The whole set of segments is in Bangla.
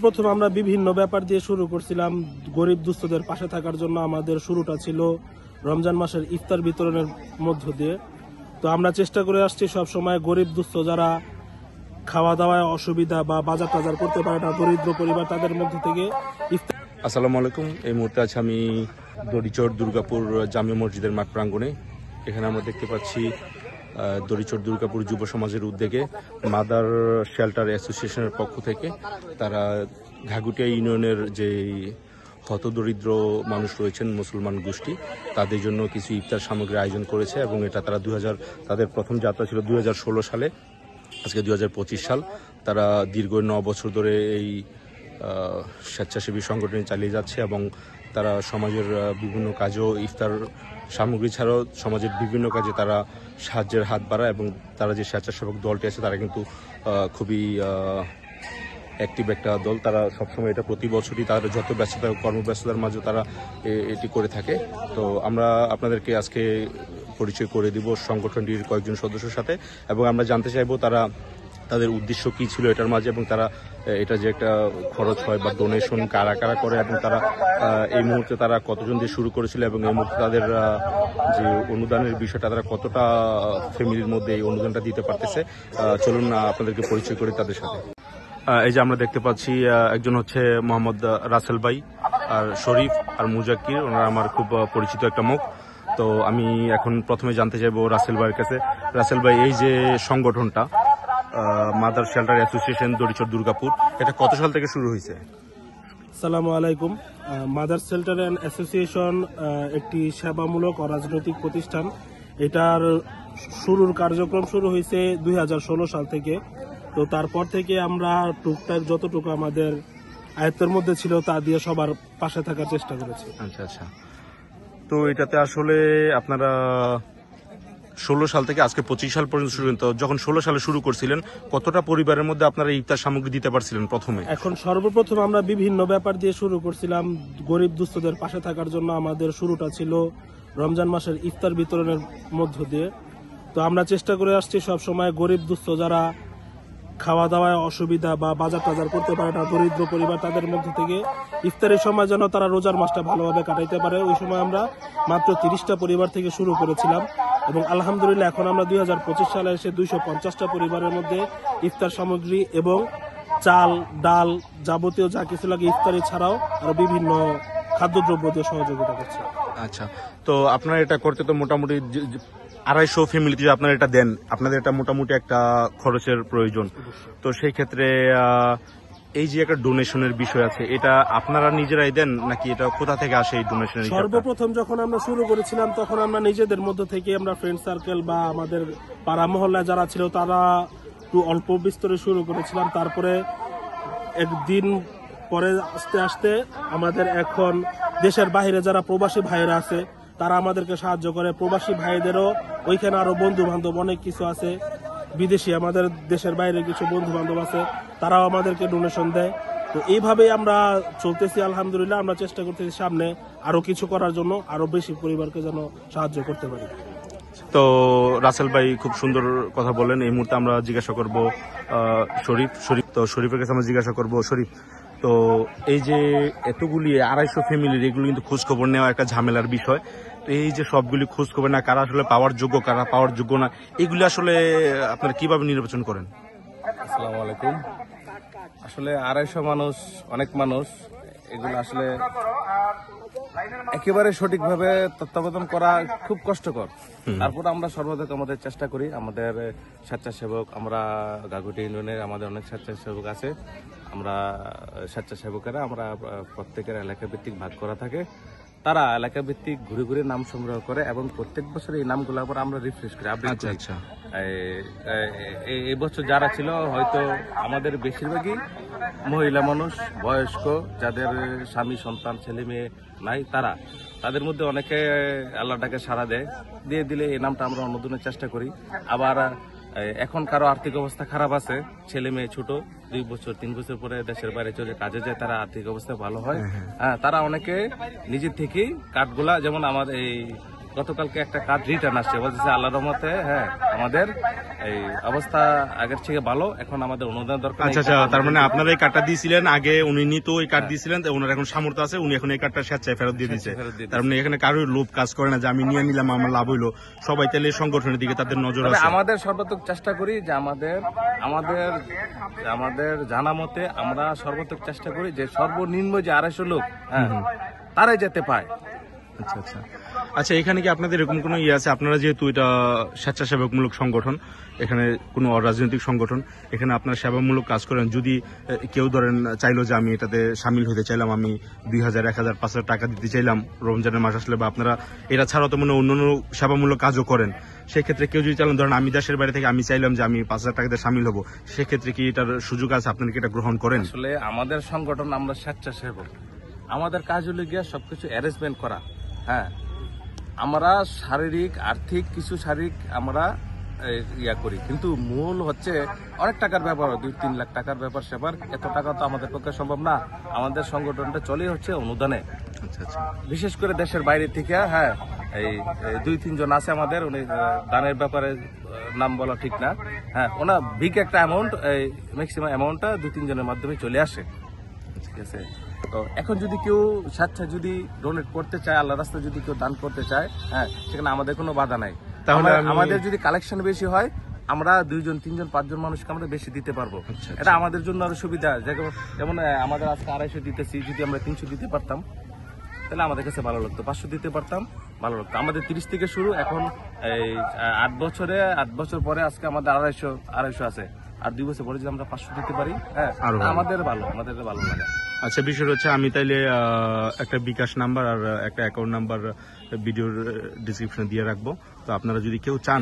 প্রথম আমরা বিভিন্ন ব্যাপার দিয়ে শুরু করছিলাম। গরিব দুস্থদের পাশে থাকার জন্য আমাদের শুরুটা ছিল রমজান মাসের ইফতার বিতরণের মধ্য দিয়ে। তো আমরা চেষ্টা করে আসছি সব সময় গরিব দুস্থ যারা খাওয়া দাওয়ায় অসুবিধা বা বাজার টাজার করতে পারে না, দরিদ্র পরিবার, তাদের মধ্য থেকে ইফতার। আসসালামু আলাইকুম। এই মুহূর্তে আছি আমি দড়িচর দুর্গাপুর জামে মসজিদের মাঠ প্রাঙ্গণে। এখানে আমরা দেখতে পাচ্ছি দড়িচর দুর্গাপুর যুব সমাজের উদ্যোগে মাদার শেল্টার অ্যাসোসিয়েশনের পক্ষ থেকে তারা ঘাগুটিয়া ইউনিয়নের যে হতদরিদ্র মানুষ রয়েছেন মুসলমান গোষ্ঠী, তাদের জন্য কিছু ইফতার সামগ্রী আয়োজন করেছে এবং এটা তারা তাদের প্রথম যাত্রা ছিল 2016 সালে, আজকে 2025 সাল। তারা দীর্ঘ 9 বছর ধরে এই স্বেচ্ছাসেবী সংগঠন চালিয়ে যাচ্ছে এবং তারা সমাজের বিভিন্ন কাজেও ইফতার সামগ্রী ছাড়াও সমাজের বিভিন্ন কাজে তারা সাহায্যের হাত বাড়ায় এবং তারা যে স্বেচ্ছাসেবক দলটি আছে তারা কিন্তু খুবই অ্যাক্টিভ একটা দল। তারা সবসময় এটা প্রতি বছরই তাদের যত ব্যস্ততা কর্মব্যস্ততার মাঝে তারা এটি করে থাকে। তো আমরা আপনাদেরকে আজকে পরিচয় করে দিব সংগঠনটির কয়েকজন সদস্যের সাথে এবং আমরা জানতে চাইবো তাদের উদ্দেশ্য কি ছিল এটার মাঝে এবং তারা এটা যে একটা খরচ হয় বা ডোনেশন কারা কারা করে এবং তারা এই মুহূর্তে তারা কতজন দিয়ে শুরু করেছিল এবং এই মুহূর্তে তাদের যে অনুদানের বিষয়টা তারা কতটা ফ্যামিলির মধ্যে এই অনুদানটা দিতে পারতেছে। চলুন আপনাদেরকে পরিচয় করি তাদের সাথে। এই যে আমরা দেখতে পাচ্ছি একজন হচ্ছে মোহাম্মদ রাসেল ভাই, আর শরীফ আর মুজাক্কির, ওনারা আমার খুব পরিচিত একটা মুখ। তো আমি এখন প্রথমে জানতে চাইবো রাসেল ভাইয়ের কাছে। রাসেল ভাই, এই যে সংগঠনটা মাদার শেল্টার অ্যাসোসিয়েশন দড়িচর দুর্গাপুর, এটা কত সাল থেকে শুরু হয়েছে? আসসালামু আলাইকুম। মাদার শেল্টার অ্যাসোসিয়েশন একটি সেবামূলক ও রাজনৈতিক প্রতিষ্ঠান। এটার কার্যক্রম শুরু হয়েছে 2016 সাল থেকে। তো তারপর থেকে আমরা টুকটাক যতটুকু আমাদের আয়ত্তের মধ্যে ছিল তা দিয়ে সবার পাশে থাকার চেষ্টা করেছি। আচ্ছা আচ্ছা। তো এটাতে আসলে আপনারা 16 সাল থেকে আজকে 25 সাল পর্যন্ত শুরু করেন। তো যখন 16 সালে শুরু করছিলেন, কতটা পরিবারের মধ্যে আপনারা ইফতার সামগ্রী দিতে পারছিলেন প্রথমে? এখন সর্বপ্রথম আমরা বিভিন্ন ব্যাপার দিয়ে শুরু করছিলাম। গরিব দুস্থদের পাশে থাকার জন্য আমাদের শুরুটা ছিল রমজান মাসের ইফতার বিতরণের মধ্য দিয়ে। তো আমরা চেষ্টা করে আসছি সব সময় গরিব দুস্থ যারা খাওয়া দাওয়ায় অসুবিধা বা বাজার টাজার করতে পারে না, দরিদ্র পরিবার, তাদের মধ্য থেকে ইফতারের সময় যেন তারা রোজার মাসটা ভালোভাবে কাটাইতে পারে। ওই সময় আমরা মাত্র 30টা পরিবার থেকে শুরু করেছিলাম এবং আলহামদুলিল্লাহ এখন আমরা 2025 সালে এসে 250টা পরিবারের মধ্যে ইফতার সামগ্রী এবং চাল, ডাল, যাবতীয় যা কিছু লাগে ইফতারি ছাড়াও আরো বিভিন্ন খাদ্যদ্রব্য দিয়ে সহযোগিতা করছি। আচ্ছা, তো আপনারা এটা করতে তো মোটামুটি 250 ফ্যামিলিতে আপনারা এটা দেন, আপনাদের এটা মোটামুটি একটা খরচের প্রয়োজন। তো সেই ক্ষেত্রে এই যে একটা ডোনেশনের বিষয় আছে, এটা আপনারা নিজেরাই দেন নাকি এটা কোথা থেকে আসে এই ডোনেশনের? সর্বপ্রথম যখন আমরা শুরু করেছিলাম তখন আমরা নিজেদের মধ্য থেকে আমরা ফ্রেন্ড সার্কেল বা আমাদের পাড়া মহল্লায় যারা ছিল তারা একটু অল্প বিস্তরে শুরু করেছিলাম। তারপরে একদিন পরে আস্তে আস্তে আমাদের এখন দেশের বাইরে যারা প্রবাসী ভাইয়েরা আছে তারা আমাদেরকে সাহায্য করে। প্রবাসী ভাইদেরও ওইখানে আরো বন্ধু বান্ধব অনেক কিছু আছে, বিদেশি আমাদের দেশের বাইরে কিছু বন্ধু বান্ধব আছে, তারাও আমাদেরকে ডোনেশন দেয়। তো এইভাবেই আমরা চলতেছি আলহামদুলিল্লাহ। আমরা চেষ্টা করতেছি সামনে আরো কিছু করার জন্য, আরো বেশি পরিবারকে যেন সাহায্য করতে পারি। তো রাসেল ভাই খুব সুন্দর কথা বলেন। এই মুহূর্তে আমরা জিজ্ঞাসা করব শরীফ। তো শরীফের কাছে আমরা জিজ্ঞাসা করব, শরীফ, তো এই যে এতগুলি 250 ফ্যামিলির, এগুলো কিন্তু খোঁজ খবর নেওয়া একটা ঝামেলার বিষয়। তো এই যে সবগুলি খোঁজ খবর না, কারা আসলে পাওয়ার যোগ্য, কারা পাওয়ার যোগ্য না, এগুলি আসলে আপনারা কিভাবে নির্বাচন করেন? আসসালামু আলাইকুম। আসলে 250 মানুষ, অনেক মানুষ, এগুলো আসলে একেবারে সঠিকভাবে তত্ত্বাবধান করা খুব কষ্টকর। তারপর আমরা সর্বাধিক আমাদের চেষ্টা করি। আমাদের স্বেচ্ছাসেবক, আমরা ঘাগুটিয়া ইউনিয়নের আমাদের অনেক স্বেচ্ছাসেবক আছে। আমরা স্বেচ্ছাসেবকেরা আমরা প্রত্যেকের এলাকা ভিত্তিক ভাগ করা থাকে। তারা এলাকা ভিত্তিক ঘুরে ঘুরে নাম সংগ্রহ করে এবং প্রত্যেক বছর এই নামগুলো আবার আমরা রিফ্রেশ করি, আপডেট করি। আচ্ছা, এই বছর যারা ছিল হয়তো আমাদের বেশিরভাগই মহিলা মানুষ, বয়স্ক, যাদের স্বামী সন্তান ছেলে মেয়ে নাই, তাদের মধ্যে অনেকে আল্লাহটাকে সাড়া দিয়ে দিলে এই নামটা আমরা অনুমোদনের চেষ্টা করি। আবার এখন কারো আর্থিক অবস্থা খারাপ আছে, ছেলে মেয়ে ছোট, 2 বছর 3 বছর পরে দেশের বাইরে চলে কাজে যায়, তারা আর্থিক অবস্থা ভালো হয়, তারা অনেকে নিজের থেকেই কার্ডগুলা, যেমন আমার এই গতকালকে একটা কার্ড রিটার্ন আসছে, বলতেছে আল্লাহর রহমতে হ্যাঁ আমাদের এই অবস্থা আগের থেকে ভালো, এখন আমাদের অনুদান দরকার। আচ্ছা আচ্ছা, তার মানে আপনারা এই কার্ডটা দিয়েছিলেন আগে, উনি নিত ওই কার্ড দিয়েছিলেন, ওনার এখন সামর্থ্য আছে, উনি এখন এই কার্ডটা স্বেচ্ছায় ফেরত দিয়ে দিচ্ছে। তার মানে এখানে কারোর লোভ কাজ করে না যে আমি নিয়ে নিলাম আমার লাভ হইলো, সবাই তাহলে সংগঠনের দিকে তাদের নজর আছে। আমাদের সর্বাত্মক চেষ্টা করি যে আমাদের জানা মতে আমরা সর্বাত্মক চেষ্টা করি যে সর্বনিম্ন যে 250 লোক হ্যাঁ তারাই যেতে পায়। আচ্ছা আচ্ছা আচ্ছা, এখানে কি আপনাদের এরকম কোনো ইয়ে আছে, আপনারা যেহেতু এটা স্বেচ্ছাসেবকমূলক সংগঠন, এখানে কোনো অরাজনৈতিক সংগঠন, এখানে আপনারা সেবামূলক কাজ করেন, যদি কেউ ধরেন চাইলো যে আমি এটাতে সামিল হতে চাইলাম, আমি 2000, 1000, 5000 টাকা দিতে চাইলাম রমজানের মাস আসলে, বা আপনারা এটা ছাড়াও তো মনে অন্যান্য সেবামূলক কাজও করেন, সেক্ষেত্রে কেউ যদি চাইলেন ধরেন আমি দেশের বাইরে থেকে আমি চাইলাম যে আমি 5000 টাকাতে সামিল হবো, সেক্ষেত্রে কি এটার সুযোগ আছে, আপনারা কি এটা গ্রহণ করেন? আসলে আমাদের সংগঠন আমরা স্বেচ্ছাসেবক, আমাদের কাজ হলো গিয়ে সবকিছু অ্যারেঞ্জমেন্ট করা। হ্যাঁ, আমরা শারীরিক আর্থিক কিছু শারীরিক আমরা ইয়া করি, কিন্তু মূল হচ্ছে অনেক টাকার ব্যাপার, 2-3 লাখ টাকার ব্যাপার স্যাপার, এত টাকা তো আমাদের পক্ষে সম্ভব না। আমাদের সংগঠনটা চলে হচ্ছে অনুদানে। আচ্ছা আচ্ছা, বিশেষ করে দেশের বাইরে থেকে হ্যাঁ এই 2-3 জন আছে আমাদের, উনি দানের ব্যাপারে নাম বলা ঠিক না, হ্যাঁ ওনা বিগ একটা অ্যামাউন্ট, এই ম্যাক্সিমাম অ্যামাউন্টটা 2-3 জনের মাধ্যমে চলে আসে। ঠিক আছে, তো এখন যদি কেউ স্বেচ্ছা যদি ডোনেট করতে চায়, আল্লাহ রাস্তায় যদি কেউ দান করতে চায়, হ্যাঁ সেখানে আমাদের কোনো বাধা নাই। তাহলে আমাদের যদি কালেকশন বেশি হয়, আমরা 2 জন 3 জন 5 জন মানুষকে আমরা বেশি দিতে পারবো। এটা আমাদের জন্য আরো সুবিধা। যেমন আমাদের আজকে 250 দিতেছি, যদি আমরা 300 দিতে পারতাম তাহলে আমাদের কাছে ভালো লাগতো, 500 দিতে পারতাম ভালো লাগতো। আমাদের 30 থেকে শুরু, এখন এই 8 বছর পরে আজকে আমাদের 250 আছে, আর 2 বছর পরে যদি আমরা 500 দিতে পারি, হ্যাঁ আমাদের ভালো লাগে। আচ্ছা, বিষয় হচ্ছে আমি তাইলে একটা বিকাশ নাম্বার আর একটা অ্যাকাউন্ট নাম্বার ভিডিওর ডিসক্রিপশনে দিয়ে রাখবো, তো আপনারা যদি কেউ চান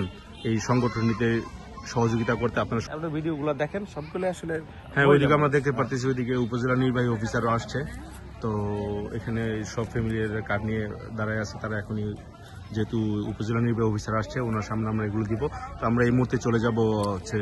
এই সংগঠনটিতে সহযোগিতা করতে আপনারা ভিডিওগুলো দেখেন, সবগুলো আসলে হ্যাঁ ওইদিকে আমরা দেখতে পারতেছি, ওইদিকে উপজেলা নির্বাহী অফিসারও আসছে, তো এখানে সব ফ্যামিলির কার্ড নিয়ে দাঁড়ায় আছে তারা। এখনই যেহেতু উপজেলা নির্বাহী অফিসার আসছে, ওনার সামনে আমরা এগুলো দিব, তো আমরা এই মুহূর্তে চলে যাব হচ্ছে